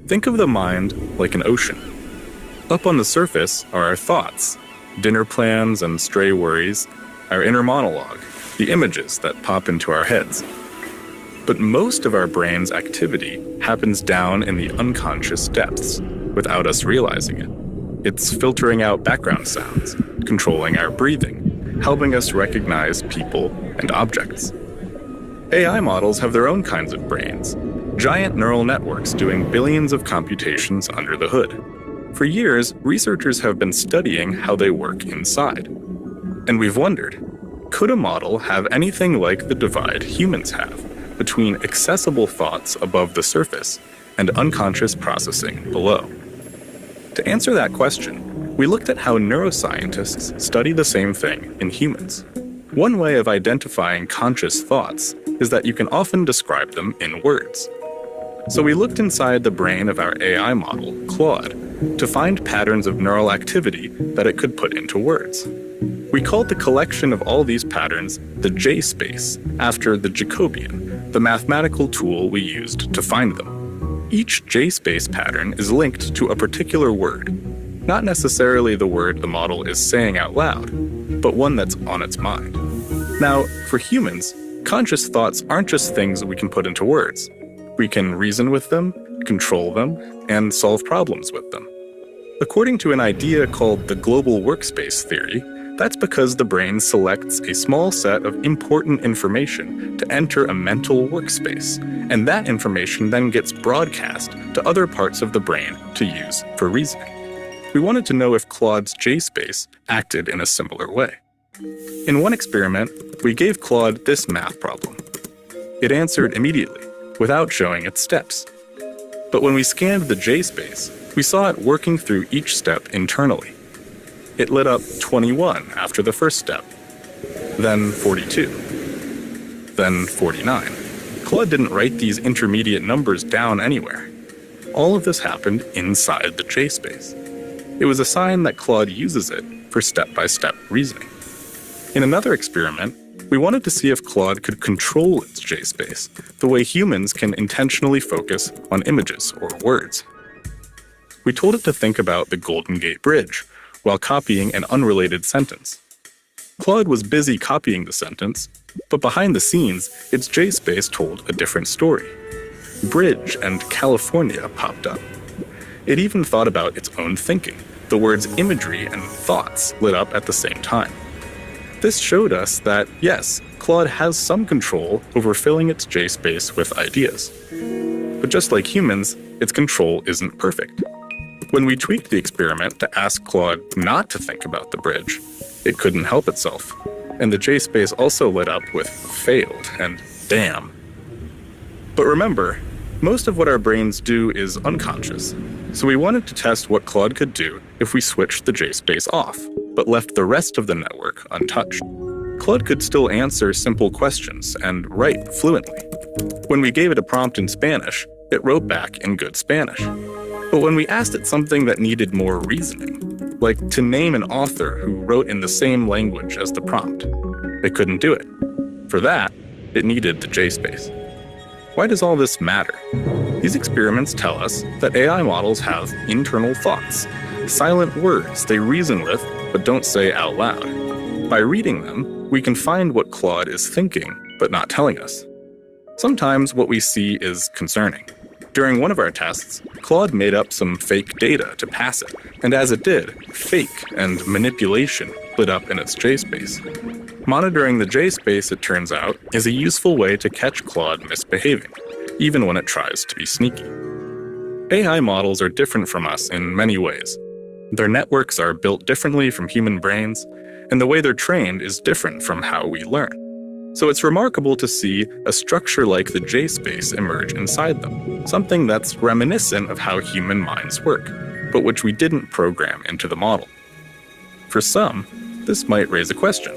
Think of the mind like an ocean. Up on the surface are our thoughts, dinner plans and stray worries, our inner monologue, the images that pop into our heads. But most of our brain's activity happens down in the unconscious depths, without us realizing it. It's filtering out background sounds, controlling our breathing, helping us recognize people and objects. AI models have their own kinds of brains, giant neural networks doing billions of computations under the hood. For years, researchers have been studying how they work inside. And we've wondered, could a model have anything like the divide humans have between accessible thoughts above the surface and unconscious processing below? To answer that question, we looked at how neuroscientists study the same thing in humans. One way of identifying conscious thoughts is that you can often describe them in words. So we looked inside the brain of our AI model, Claude, to find patterns of neural activity that it could put into words. We called the collection of all these patterns the J-space, after the Jacobian, the mathematical tool we used to find them. Each J-space pattern is linked to a particular word, not necessarily the word the model is saying out loud, but one that's on its mind. Now, for humans, conscious thoughts aren't just things we can put into words. We can reason with them, control them, and solve problems with them. According to an idea called the global workspace theory, that's because the brain selects a small set of important information to enter a mental workspace, and that information then gets broadcast to other parts of the brain to use for reasoning. We wanted to know if Claude's J-space acted in a similar way. In one experiment, we gave Claude this math problem. It answered immediately, without showing its steps. But when we scanned the J-space, we saw it working through each step internally. It lit up 21 after the first step, then 42, then 49. Claude didn't write these intermediate numbers down anywhere. All of this happened inside the J-space. It was a sign that Claude uses it for step-by-step reasoning. In another experiment, we wanted to see if Claude could control its J-space, the way humans can intentionally focus on images or words. We told it to think about the Golden Gate Bridge while copying an unrelated sentence. Claude was busy copying the sentence, but behind the scenes, its J-space told a different story. Bridge and California popped up. It even thought about its own thinking. The words imagery and thoughts lit up at the same time. This showed us that, yes, Claude has some control over filling its J-space with ideas. But just like humans, its control isn't perfect. When we tweaked the experiment to ask Claude not to think about the bridge, it couldn't help itself. And the J-space also lit up with failed and damn. But remember, most of what our brains do is unconscious. So we wanted to test what Claude could do if we switched the J-space off, but left the rest of the network untouched. Claude could still answer simple questions and write fluently. When we gave it a prompt in Spanish, it wrote back in good Spanish. But when we asked it something that needed more reasoning, like to name an author who wrote in the same language as the prompt, it couldn't do it. For that, it needed the J-space. Why does all this matter? These experiments tell us that AI models have internal thoughts, silent words they reason with but don't say out loud. By reading them, we can find what Claude is thinking but not telling us. Sometimes what we see is concerning. During one of our tests, Claude made up some fake data to pass it, and as it did, fake and manipulation lit up in its J-space. Monitoring the J-space, it turns out, is a useful way to catch Claude misbehaving, even when it tries to be sneaky. AI models are different from us in many ways. Their networks are built differently from human brains, and the way they're trained is different from how we learn. So it's remarkable to see a structure like the J-space emerge inside them, something that's reminiscent of how human minds work, but which we didn't program into the model. For some, this might raise a question.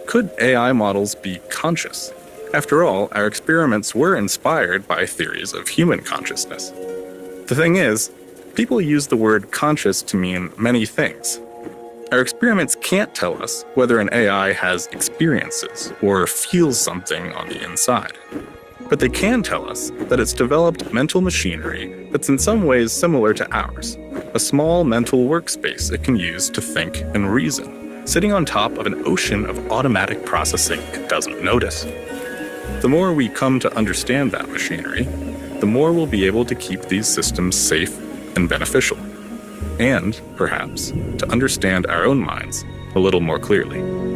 Could AI models be conscious? After all, our experiments were inspired by theories of human consciousness. The thing is, people use the word conscious to mean many things. Our experiments can't tell us whether an AI has experiences or feels something on the inside. But they can tell us that it's developed mental machinery that's in some ways similar to ours, a small mental workspace it can use to think and reason, sitting on top of an ocean of automatic processing it doesn't notice. The more we come to understand that machinery, the more we'll be able to keep these systems safe and beneficial, and, perhaps, to understand our own minds a little more clearly.